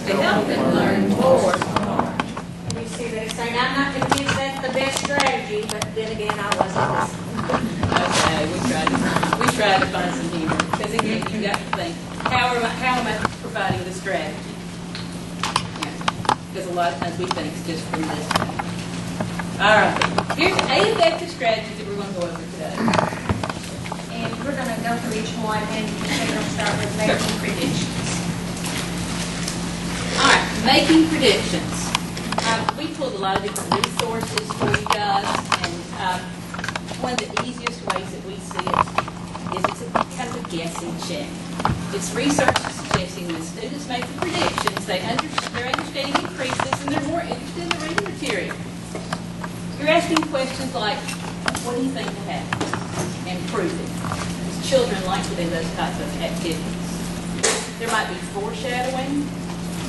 to help them learn more. You see what it's saying? I'm not convinced that's the best strategy, but then again, I wasn't listening. Okay, we tried to find some humor, because again, you got to think, how am I providing the strategy? Because a lot of times we think it's just from this thing. All right, here's 8 effective strategies that we're going to go over today. And we're going to go through each one, and we're going to start with making predictions. All right, making predictions. We pulled a lot of different resources for you guys, and one of the easiest ways that we see it is it's kind of a guessing check. It's research suggesting that students make the predictions, their understanding increases, and they're more interested in the reading material. You're asking questions like, what do you think will happen? And prove it. Because children like to do those types of activities. There might be foreshadowing,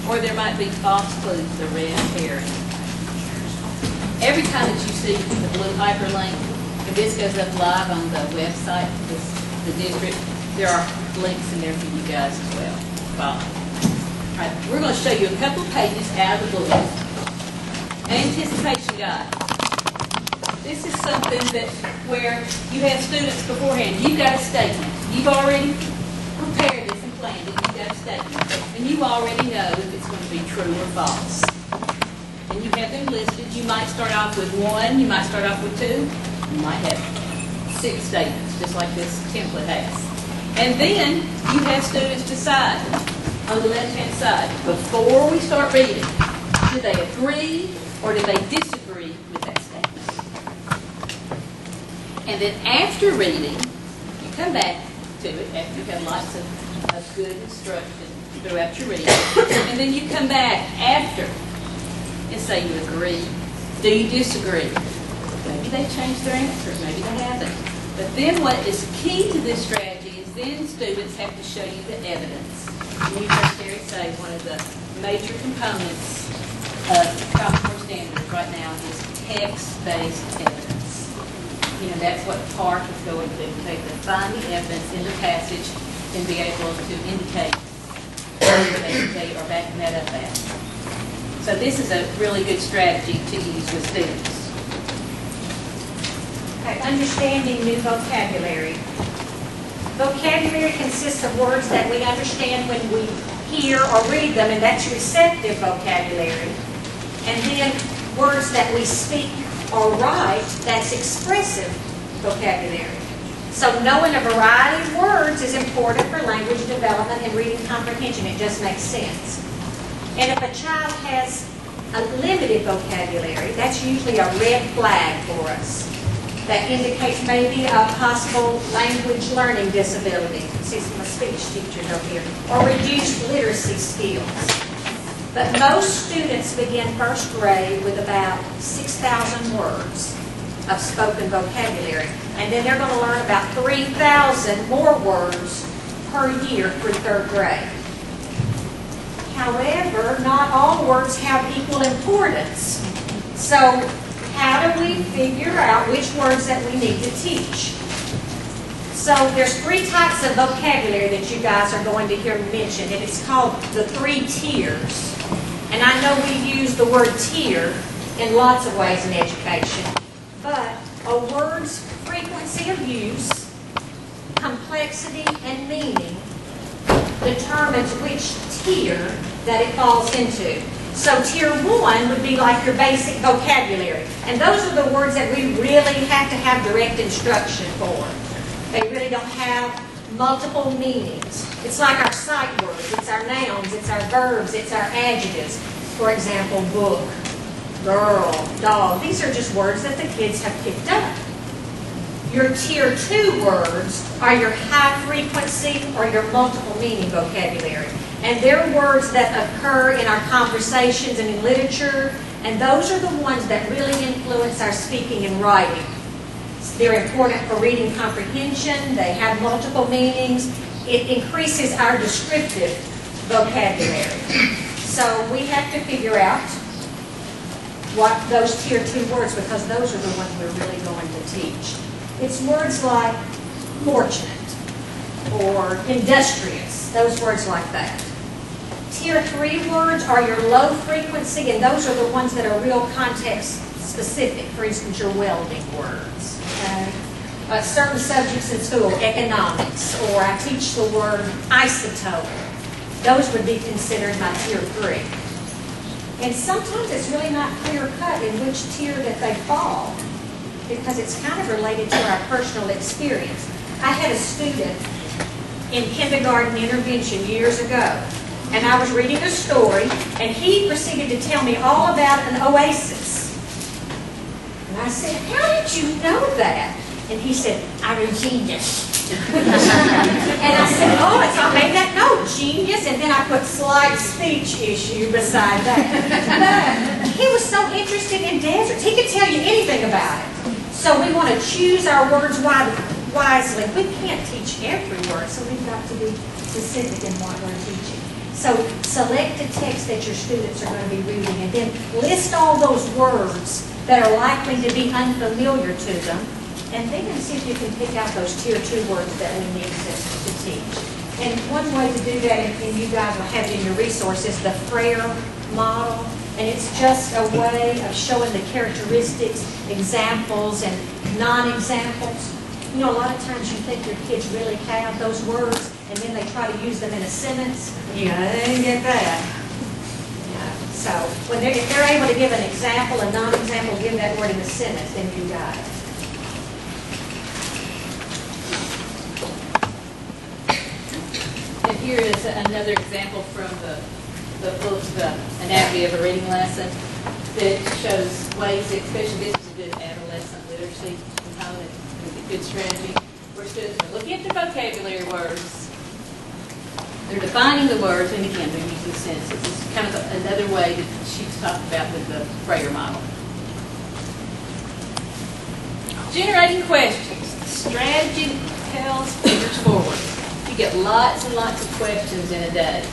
or there might be false clues, the red herring. Every time that you see the blue hyperlink, if this goes up live on the website, the district, there are links in there for you guys as well. Follow. All right, we're going to show you a couple of pages out of the book. Anticipation guide. This is something that where you have students beforehand. You've got a statement. You've already prepared this and planned it. You've got a statement. And you already know if it's going to be true or false. And you have them listed. You might start off with 1. You might start off with 2. You might have 6 statements, just like this template has. And then you have students decide on the left-hand side, before we start reading, do they agree or do they disagree with that statement? And then after reading, you come back to it after you've had lots of good instruction throughout your reading. And then you come back after and say you agree. Do you disagree? Maybe they changed their answers, maybe they haven't. But then what is key to this strategy is then students have to show you the evidence. And you heard Terry say one of the major components of Common Core Standards right now is text-based evidence. You know, that's what PARC is going to do. They can find the evidence in the passage and be able to indicate whether they are backing that up at. So this is a really good strategy to use with students. Okay, understanding new vocabulary. Vocabulary consists of words that we understand when we hear or read them, and that's receptive vocabulary. And then words that we speak or write, that's expressive vocabulary. So knowing a variety of words is important for language development and reading comprehension. It just makes sense. And if a child has a limited vocabulary, that's usually a red flag for us. That indicates maybe a possible language learning disability. See some of speech teachers over here. Or reduced literacy skills. But most students begin first grade with about 6,000 words of spoken vocabulary. And then they're going to learn about 3,000 more words per year through 3rd grade. However, not all words have equal importance. So how do we figure out which words that we need to teach? So there's 3 types of vocabulary that you guys are going to hear mentioned, and it's called the 3 tiers. And I know we use the word tier in lots of ways in education, but a word's frequency of use, complexity, and meaning determines which tier that it falls into. So tier 1 would be like your basic vocabulary. And those are the words that we really have to have direct instruction for. They really don't have multiple meanings. It's like our sight words. It's our nouns, it's our verbs, it's our adjectives. For example, book, girl, dog. These are just words that the kids have picked up. Your tier 2 words are your high frequency or your multiple meaning vocabulary. And they're words that occur in our conversations and in literature, and those are the ones that really influence our speaking and writing. They're important for reading comprehension. They have multiple meanings. It increases our descriptive vocabulary. So we have to figure out what those tier 2 words, because those are the ones we're really going to teach. It's words like fortunate or industrious, those words like that. Tier 3 words are your low frequency, and those are the ones that are real context specific. For instance, your welding words. Okay? Certain subjects in school, economics, or I teach the word isotope. Those would be considered my Tier 3. And sometimes it's really not clear cut in which tier that they fall, because it's kind of related to our personal experience. I had a student in kindergarten intervention years ago, and I was reading a story, and he proceeded to tell me all about an oasis. And I said, "How did you know that?" And he said, "I was genius." And I said, "Oh, it's I made that note, genius." And then I put slight speech issue beside that. But he was so interested in deserts. He could tell you anything about it. So we want to choose our words wisely. We can't teach every word, so we've got to be specific in what we're teaching. So select a text that your students are going to be reading, and then list all those words that are likely to be unfamiliar to them, and then see if you can pick out those Tier 2 words that we need to teach. And one way to do that, and you guys will have it in your resources, the Frayer model. And it's just a way of showing the characteristics, examples, and non-examples. You know, a lot of times you think your kids really have those words, and then they try to use them in a sentence. You didn't get that. So if they're able to give an example, a non-example, give that word in a sentence, then you got it. And here is another example from the book, The Anatomy of a Reading Lesson, that shows ways, especially this is a good adolescent literacy component, a good strategy, where students are looking at the vocabulary words, they're defining the words, and again, they're using sentences. It's kind of another way that she's talked about with the Frayer model. Generating questions. The strategy propels figures forward. You get lots and lots of questions in a day.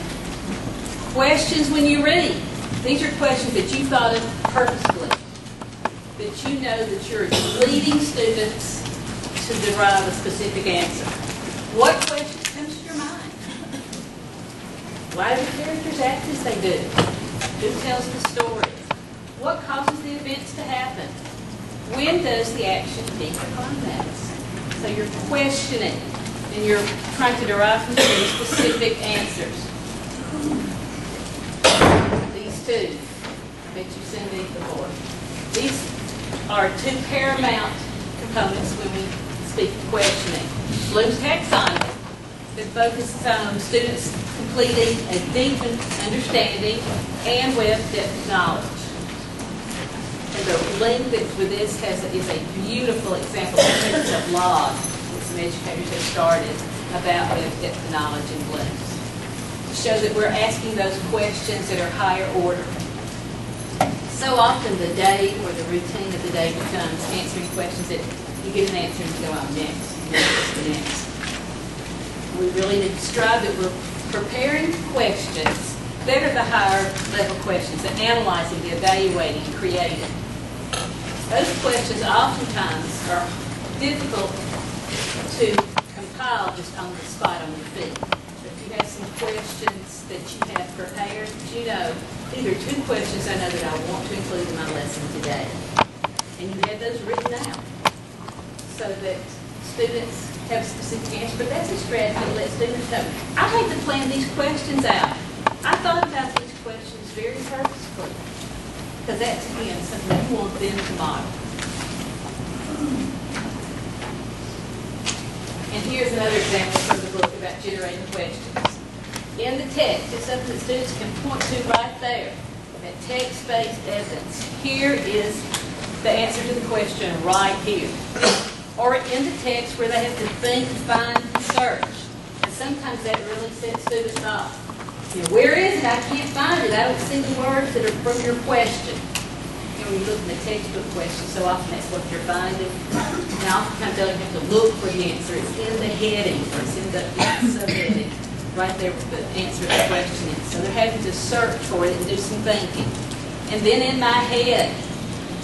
Questions when you read. These are questions that you thought of purposefully, that you know that you're leading students to derive a specific answer. What questions comes to your mind? Why do the characters act as they do? Who tells the story? What causes the events to happen? When does the action peak or climax? So you're questioning, and you're trying to derive from them specific answers. These two, I bet you've seen these before. These are two paramount components when we speak of questioning. Bloom's taxonomy that focuses on students completing a deep understanding and with-depth knowledge. And the link that with this is a beautiful example of log that some educators have started about with-depth knowledge in Bloom's, to show that we're asking those questions that are higher order. So often the day or the routine of the day becomes answering questions that you get an answer and you go on next. We really need to strive that we're preparing questions that are the higher level questions, the analyzing, the evaluating, creating. Those questions oftentimes are difficult to compile just on the spot on your feet. If you have some questions that you have prepared, you know, these are two questions I know that I want to include in my lesson today. And you have those written out so that students have a specific answer. But that's a strategy to let students know. I like to plan these questions out. I thought about these questions very purposefully, because that's, again, something you want them to model. And here's another example from the book about generating questions. In the text, it's something that students can point to right there, that text-based evidence. Here is the answer to the question right here. Or in the text where they have to think, find, and search. And sometimes that really sets students off. You know, where is it? I can't find it. I don't see the words that are from your question. You know, when you look at the textbook question, so often that's what you're finding. And oftentimes they'll have to look for the answer. It's in the heading, or it's in the subheading, right there with the answer to the question. So they're having to search for it and do some thinking. And then in my head,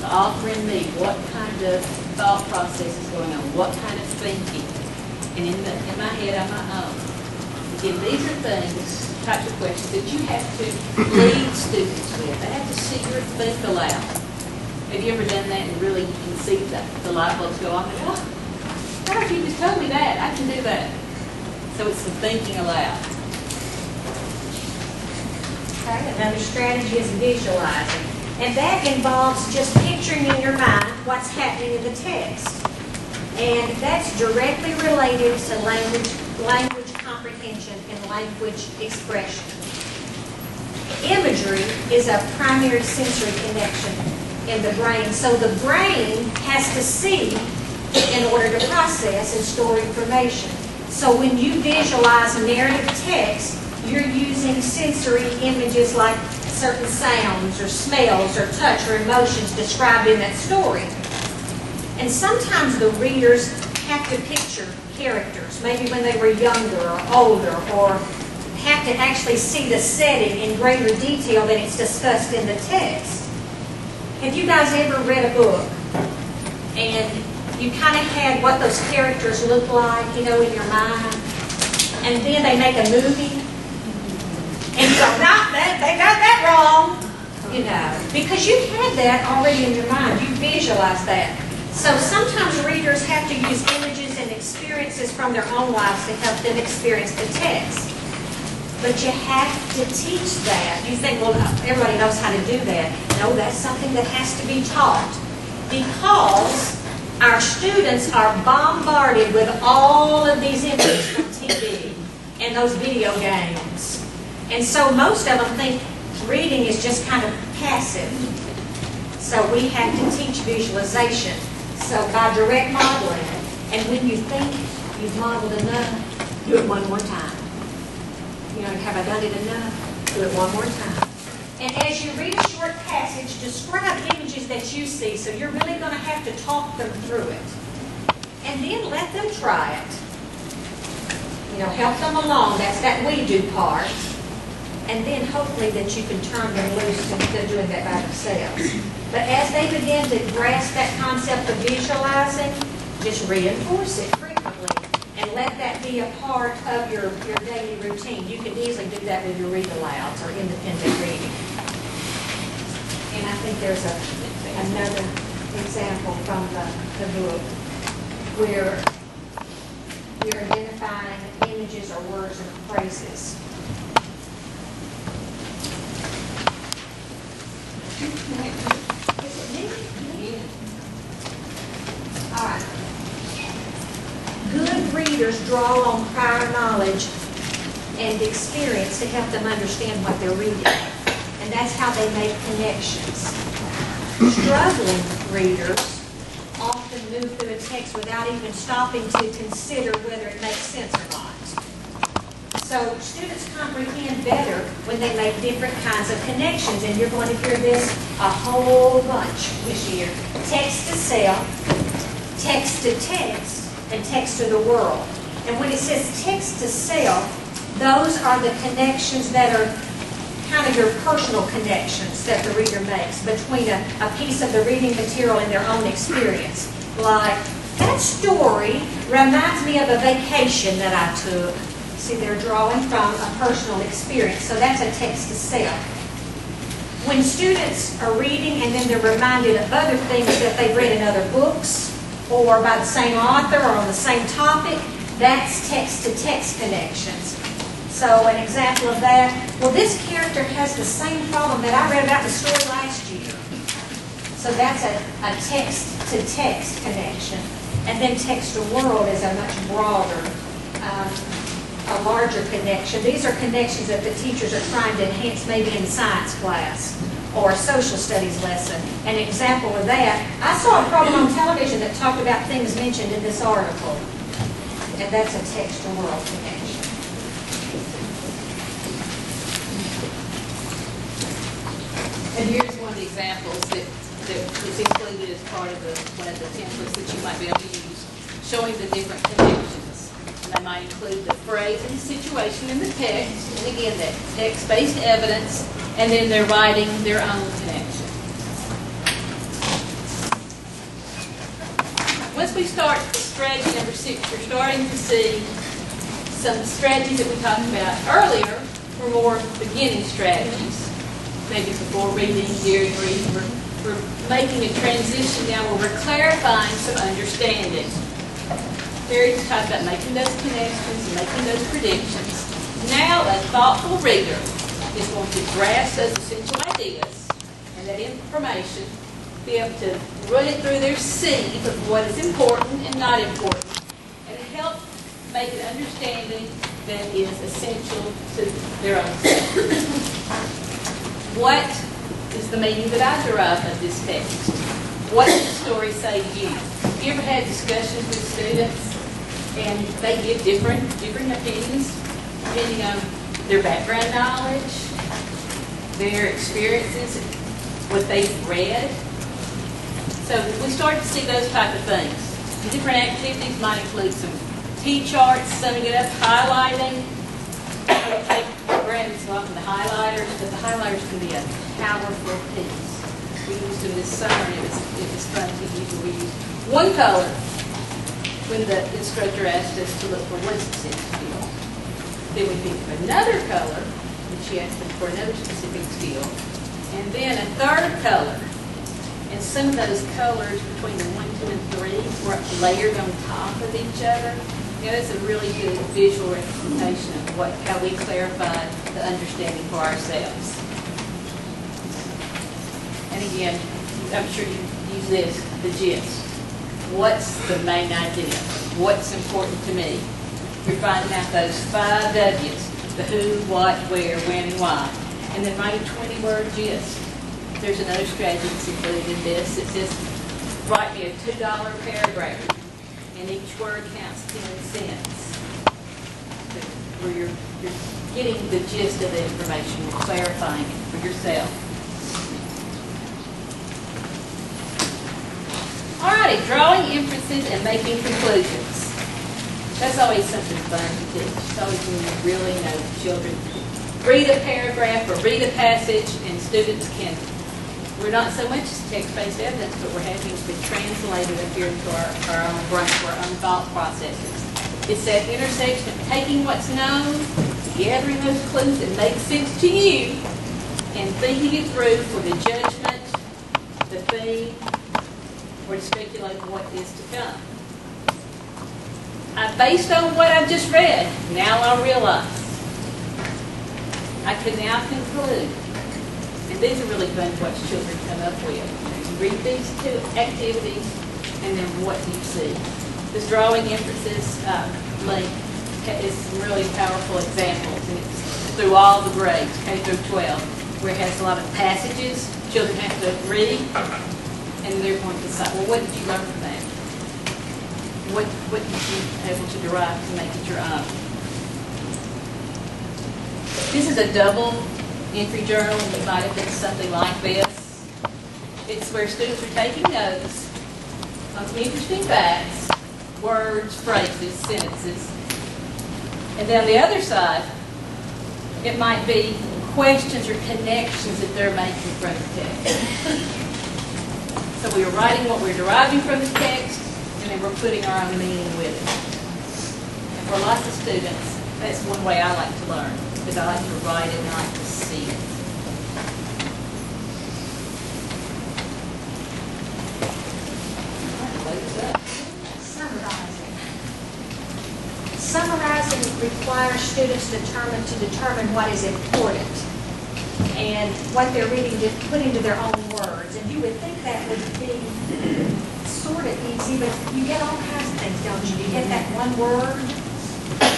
offering me what kind of thought process is going on, what kind of thinking. And in my head, on my own. Again, these are things types of questions that you have to lead students with. They have to see your think aloud. Have you ever done that and really you can see the light bulbs go on? Oh, how if you just told me that? I can do that. So it's the thinking aloud. Okay, another strategy is visualizing. And that involves just picturing in your mind what's happening in the text. And that's directly related to language comprehension and language expression. Imagery is a primary sensory connection in the brain. So the brain has to see in order to process and store information. So when you visualize narrative text, you're using sensory images like certain sounds or smells or touch or emotions described in that story. And sometimes the readers have to picture characters, maybe when they were younger or older, or have to actually see the setting in greater detail than it's discussed in the text. Have you guys ever read a book and you kind of had what those characters look like, in your mind, and then they make a movie? And you go, no, they got that wrong, because you had that already in your mind. You visualized that. So sometimes readers have to use images and experiences from their own lives to help them experience the text. But you have to teach that. You think, well, everybody knows how to do that. No, that's something that has to be taught. Because our students are bombarded with all of these images from TV and those video games. And so most of them think reading is just kind of passive. So we have to teach visualization. So by direct modeling, and when you think you've modeled enough, do it one more time. Have I done it enough? Do it one more time. And as you read a short passage, describe images that you see. So you're really going to have to talk them through it. And then let them try it. Help them along. That's that we do part. And then hopefully that you can turn them loose instead of doing that by themselves. But as they begin to grasp that concept of visualizing, just reinforce it frequently and let that be a part of your daily routine. You can easily do that with your read-alouds or independent reading. And I think there's another example from the book where you're identifying images or words or phrases. All right. Good readers draw on prior knowledge and experience to help them understand what they're reading. And that's how they make connections. Struggling readers often move through a text without even stopping to consider whether it makes sense or not. So students comprehend better when they make different kinds of connections, and you're going to hear this a whole bunch this year. Text to self, text to text, and text to the world. And when it says text to self, those are the connections that are kind of your personal connections that the reader makes between a piece of the reading material and their own experience. Like, that story reminds me of a vacation that I took. See, they're drawing from a personal experience, so that's a text to self. When students are reading and then they're reminded of other things that they've read in other books or by the same author or on the same topic, that's text-to-text connections. So an example of that, well, this character has the same problem that I read about in the story last year. So that's a text-to-text connection. And then text-to-world is a much broader, a larger connection. These are connections that the teachers are trying to enhance maybe in science class or a social studies lesson. An example of that, I saw a program on television that talked about things mentioned in this article. And that's a text-to-world connection. And here's one of the examples that is included as part of one of the templates that you might be able to use, showing the different connections. And they might include the phrase and the situation in the text, and again, that text-based evidence, and then they're writing their own connection. Once we start strategy number 6, you're starting to see some strategies that we talked about earlier were more beginning strategies. Maybe before reading, hearing, reading, we're making a transition now where we're clarifying some understanding. Terry just talked about making those connections and making those predictions. Now a thoughtful reader is going to grasp those essential ideas and that information, be able to run it through their sieve of what is important and not important, and help make an understanding that is essential to their own self. What is the meaning that I derive of this text? What does the story say to you? Have you ever had discussions with students and they give different opinions depending on their background knowledge, their experiences, what they've read? So we start to see those type of things. The different activities might include some T-charts, summing it up, highlighting. Granted, it's often the highlighters, but the highlighters can be a powerful piece. We used them this summer, and it was fun to use. We used one color when the instructor asked us to look for one specific skill. Then we picked another color when she asked them for another specific skill, and then a third color. And some of those colors between the 1, 2, and 3 were layered on top of each other. You know, it's a really good visual representation of how we clarify the understanding for ourselves. And again, I'm sure you use this, the gist. What's the main idea? What's important to me? You're finding out those 5 W's, the who, what, where, when, and why. And then write a 20-word gist. There's another strategy that's included in this. It says, write me a $2 paragraph, and each word counts 10 cents. Where you're getting the gist of the information, you're clarifying it for yourself. Alrighty, drawing inferences and making conclusions. That's always something fun to teach. It's always when you really know children. Read a paragraph or read a passage, and students can. We're not so much text-based evidence, but we're having to translate it up here into our own brain, our own thought processes. It's that intersection of taking what's known, gathering those clues that make sense to you, and thinking it through for the judgment, the theme, or to speculate what is to come. Based on what I've just read, now I realize. I can now conclude. And these are really fun to watch children come up with. You read these 2 activities, and then what do you see? This drawing inferences link is some really powerful examples, and it's through all the grades, K through 12, where it has a lot of passages. Children have to read, and they're going to decide, well, what did you learn from that? What did you able to derive to make it your own? This is a double entry journal, and it might have been something like this. It's where students are taking notes on some interesting facts, words, phrases, sentences. And then on the other side, it might be questions or connections that they're making from the text. So we are writing what we're deriving from the text, and then we're putting our own meaning with it. And for lots of students, that's one way I like to learn, because I like to write it and I like to see it. Summarizing requires students to determine what is important and what they're reading to put into their own words. And you would think that would be sort of easy, but you get all kinds of things, don't you? You get that one word,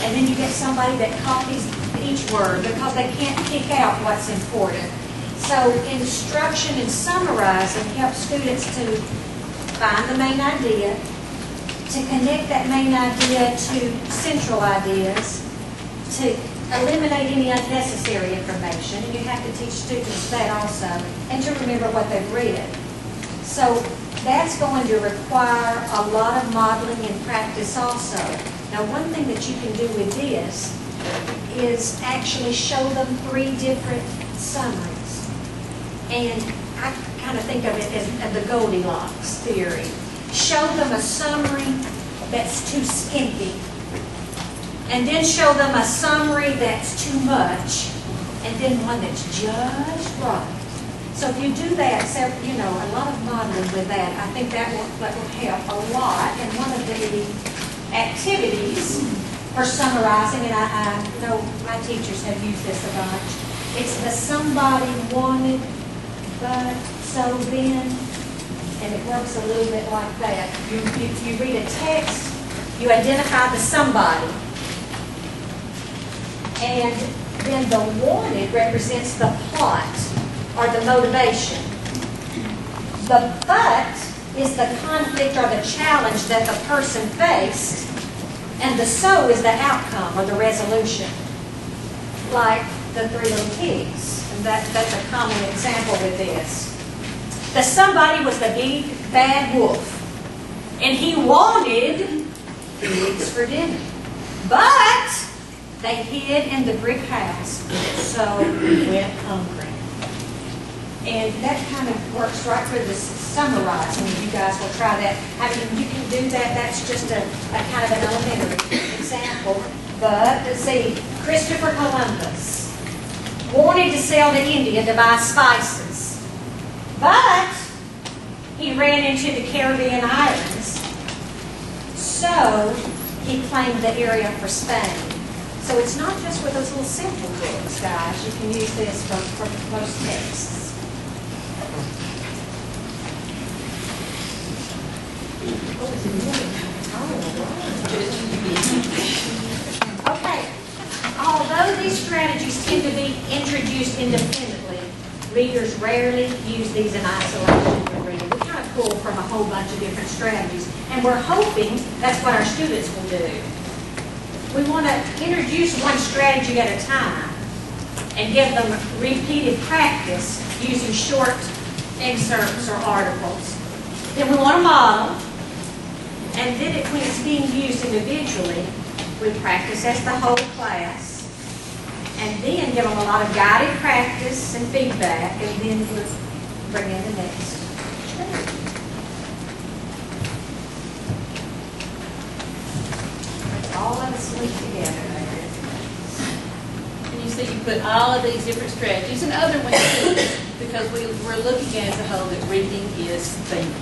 and then you get somebody that copies each word because they can't pick out what's important. So instruction and summarizing helps students to find the main idea, to connect that main idea to central ideas, to eliminate any unnecessary information, and you have to teach students that also, and to remember what they've read. So that's going to require a lot of modeling and practice also. Now, one thing that you can do with this is actually show them 3 different summaries. And I kind of think of it as the Goldilocks theory. Show them a summary that's too skimpy, and then show them a summary that's too much, and then one that's just right. So if you do that, a lot of modeling with that, I think that will help a lot. And one of the activities for summarizing, and I know my teachers have used this a bunch, it's the somebody wanted, but, so then, and it works a little bit like that. You read a text, you identify the somebody, and then the wanted represents the plot or the motivation. The but is the conflict or the challenge that the person faced, and the so is the outcome or the resolution. Like the three little pigs. And that's a common example with this. The somebody was the big bad wolf, and he wanted pigs for dinner. But they hid in the brick house, so he went hungry. And that kind of works right for this summarizing. You guys will try that. I mean, you can do that. That's just a kind of an elementary example. But let's see, Christopher Columbus wanted to sail to India to buy spices, but he ran into the Caribbean islands, so he claimed the area for Spain. So it's not just with those little simple books, guys. You can use this for most texts. Okay. Although these strategies tend to be introduced independently, readers rarely use these in isolation when reading. We kind of pull from a whole bunch of different strategies, and we're hoping that's what our students will do. We want to introduce one strategy at a time and give them repeated practice using short excerpts or articles. Then we want to model, and then when it's being used individually, we practice as the whole class, and then give them a lot of guided practice and feedback, and then we'll bring in the next strategy. All of us link together. And you see, you put all of these different strategies and other ones too, because we're looking at as a whole that reading is thinking.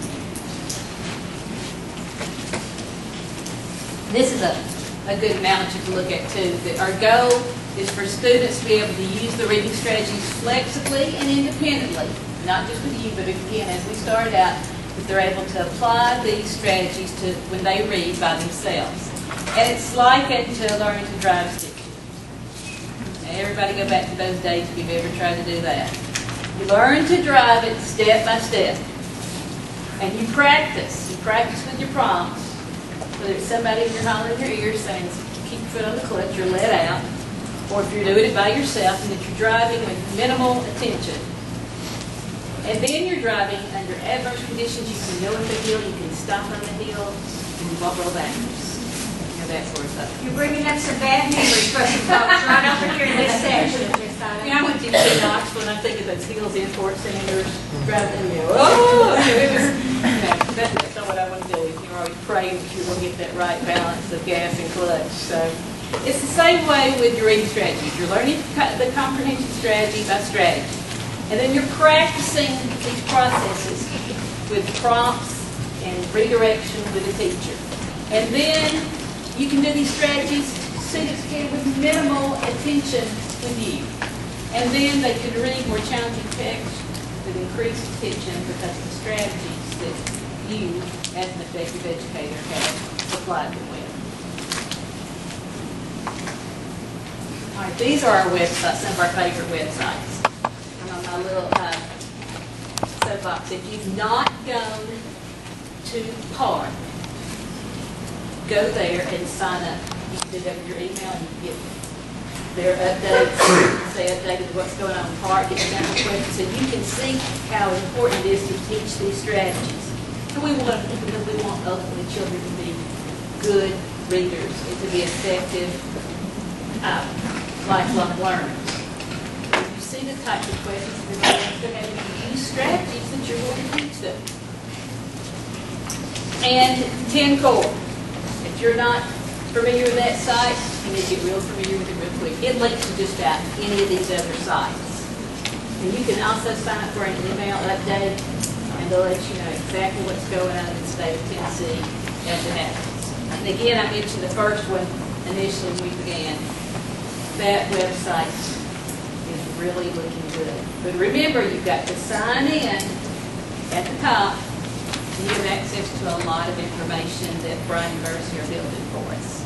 This is a good analogy to look at too, that our goal is for students to be able to use the reading strategies flexibly and independently, not just with you, but again, as we started out, that they're able to apply these strategies to when they read by themselves. And it's likened to learning to drive stick shift. Now, everybody go back to those days if you've ever tried to do that. You learn to drive it step by step. And you practice. You practice with your prompts. Whether it's somebody in your hollering in your ear saying, keep your foot on the clutch or let out. Or if you're doing it by yourself and that you're driving with minimal attention. And then you're driving under adverse conditions. You can go up the hill, you can stop on the hill, and you won't roll backwards. That sort of stuff. You're bringing up some bad memories for some folks right over here in this section. I went to Knoxville and I'm thinking those hills in Fort Sanders, driving in there. Oh, it was, that's not what I want to do. You're always praying that you're going to get that right balance of gas and clutch. So it's the same way with your reading strategies. You're learning the comprehension strategy by strategy. And then you're practicing these processes with prompts and redirection with a teacher. And then you can do these strategies, students can with minimal attention with you. And then they can read more challenging text with increased attention because of the strategies that you, as an effective educator, have supplied them with. All right, these are our websites, some of our favorite websites. I'm on my little soapbox. If you've not gone to PARC, go there and sign up. You can do that with your email and you can get their updates, say updated what's going on in PARC, get sample questions, so you can see how important it is to teach these strategies. And we want ultimately children to be good readers and to be effective lifelong learners. If you see the types of questions that they're going to use strategies that you're going to teach them. And 10 core. If you're not familiar with that site, you need to get real familiar with it real quick. quick. It links to just about any of these other sites. And you can also sign up for an email update, and they'll let you know exactly what's going on in the state of Tennessee as it happens. And again, I mentioned the first one initially when we began. That website is really looking good. But remember, you've got to sign in at the top. You have access to a lot of information that Bryan University are building for us.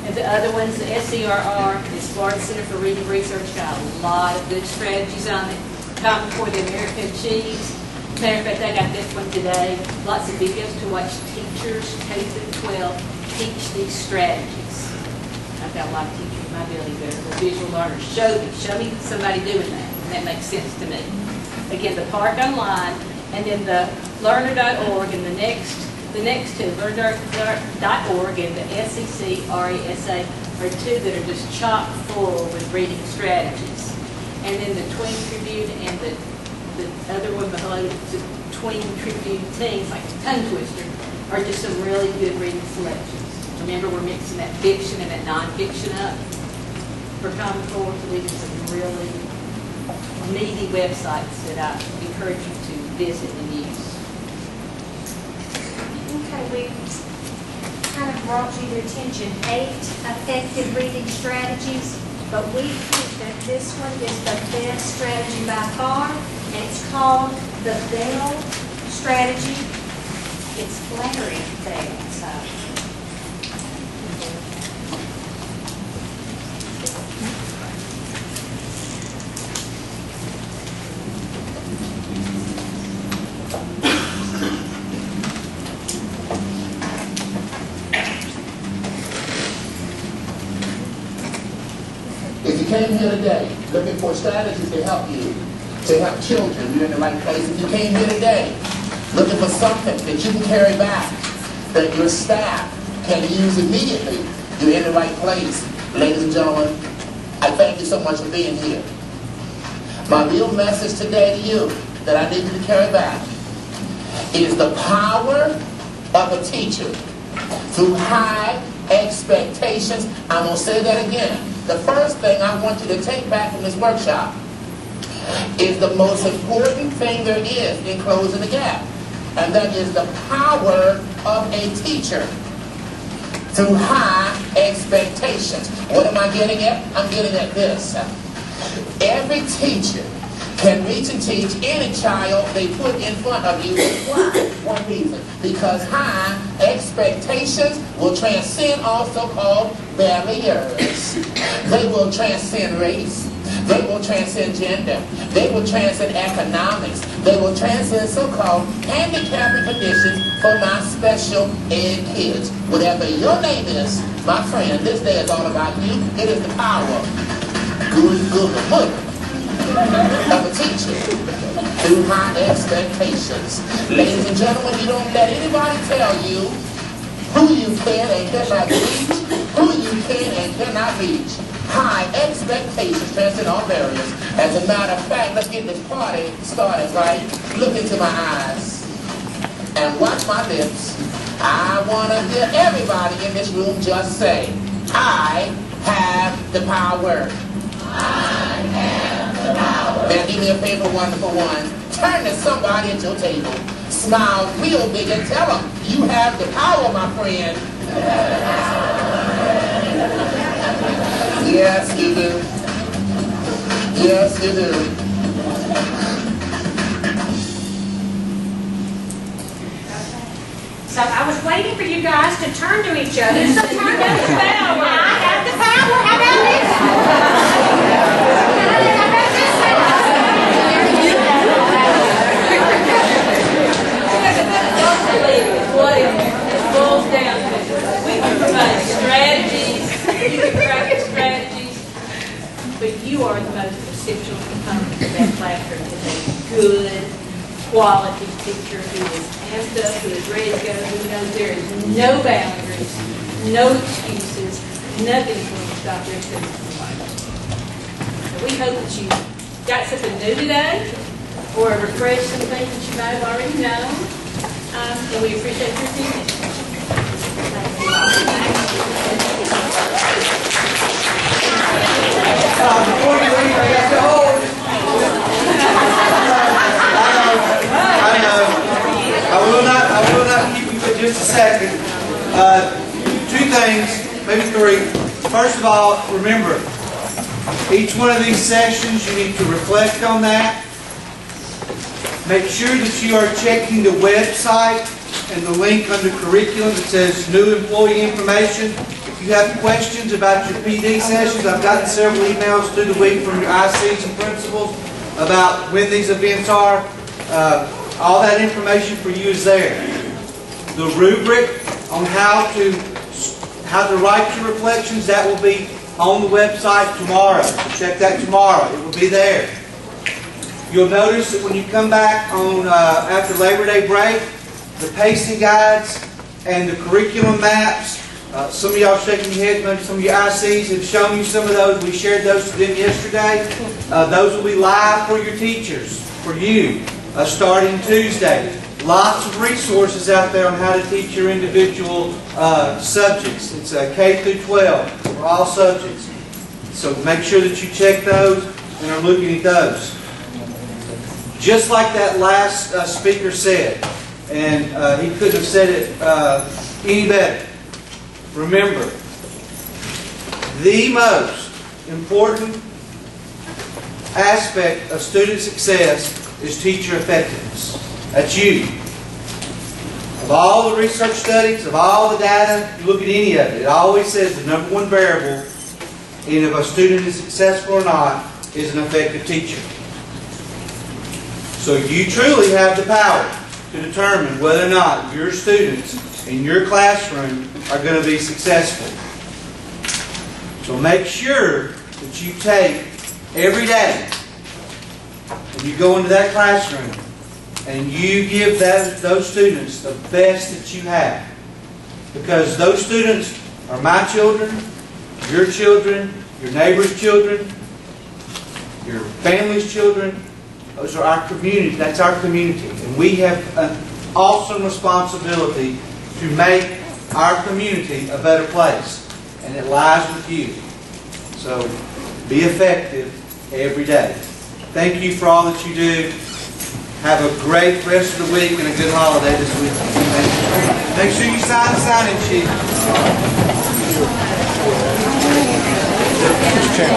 And the other ones, the SCRR, is Florida Center for Reading Research, got a lot of good strategies on it. Time for the American Cheese. Matter of fact, I got this one today. Lots of videos to watch teachers, K through 12, teach these strategies. I've got a lot of teachers in my building that are visual learners. Show me somebody doing that, and that makes sense to me. Again, the Park Online, and then the learner.org, and the next two, learner.org and the SEC-RESA, are two that are just chock full with reading strategies. And then the Tween Tribune and the other one below, the Tween Tribune Teens, like Tongue Twister, are just some really good reading selections. Remember, we're mixing that fiction and that nonfiction up for Common Core. These are some really meaty websites that I encourage you to visit and use. Okay, we've kind of brought to your attention 8 effective reading strategies, but we think that this one is the best strategy by far, and it's called the Bell strategy. It's flattering Bell, so. If you came here today looking for strategies to help you, to help children, you're in the right place. If you came here today looking for something that you can carry back, that your staff can use immediately, you're in the right place. Ladies and gentlemen, I thank you so much for being here. My real message today to you that I need you to carry back is the power of a teacher through high expectations. I'm going to say that again. The first thing I want you to take back from this workshop is the most important thing there is in closing the gap. And that is the power of a teacher through high expectations. What am I getting at? I'm getting at this. Every teacher can reach and teach any child they put in front of you. Why? One reason. Because high expectations will transcend all so-called barriers. They will transcend race. They will transcend gender. They will transcend economics. They will transcend so-called handicapping conditions for my special ed kids. Whatever your name is, my friend, this day is all about you. It is the power of a teacher through high expectations. Ladies and gentlemen, you don't let anybody tell you who you can and cannot reach, who you can and cannot reach. High expectations transcend all barriers. As a matter of fact, let's get this party started, right? Look into my eyes and watch my lips. I want to hear everybody in this room just say, I have the power. I have the power. Now do me a favor, wonderful one. Turn to somebody at your table. Smile real big and tell them, you have the power, my friend. Yes, you do. Yes, you do. So I was waiting for you guys to turn to each other. So turn to the power. I have the power. How about this? How about this? What it boils down to. We can provide strategies, you can practice strategies, but you are the most essential component of that classroom. Is a good, quality teacher who is amped up, who is ready to go, who knows there is no boundaries, no excuses, nothing is going to stop their students from learning. So we hope that you got something new today, or refreshed some things that you might have already known. And we appreciate your attention. Thank you. Before you leave, I got to hold. I know. I will not keep you for just a second. Two things, maybe three. First of all, remember, each one of these sessions, you need to reflect on that. Make sure that you are checking the website and the link under curriculum that says new employee information. If you have questions about your PD sessions, I've gotten several emails through the week from your ICs and principals about when these events are. All that information for you is there. The rubric on how to write your reflections, that will be on the website tomorrow. Check that tomorrow. It will be there. You'll notice that when you come back on after Labor Day break, the pacing guides and the curriculum maps, some of y'all shaking your heads, maybe some of your ICs have shown you some of those. We shared those to them yesterday. Those will be live for your teachers, for you, starting Tuesday. Lots of resources out there on how to teach your individual subjects. It's K through 12 for all subjects. So make sure that you check those and are looking at those. Just like that last speaker said, and he couldn't have said it any better. Remember, the most important aspect of student success is teacher effectiveness. That's you. Of all the research studies, of all the data, you look at any of it, it always says the number one variable in if a student is successful or not is an effective teacher. So you truly have the power to determine whether or not your students in your classroom are going to be successful. So make sure that you take every day when you go into that classroom and you give those students the best that you have. Because those students are my children, your neighbor's children, your family's children. Those are our community. That's our community. And we have an awesome responsibility to make our community a better place. And it lies with you. So be effective every day. Thank you for all that you do. Have a great rest of the week and a good holiday this week. Make sure you sign the sign-in sheet. Yeah.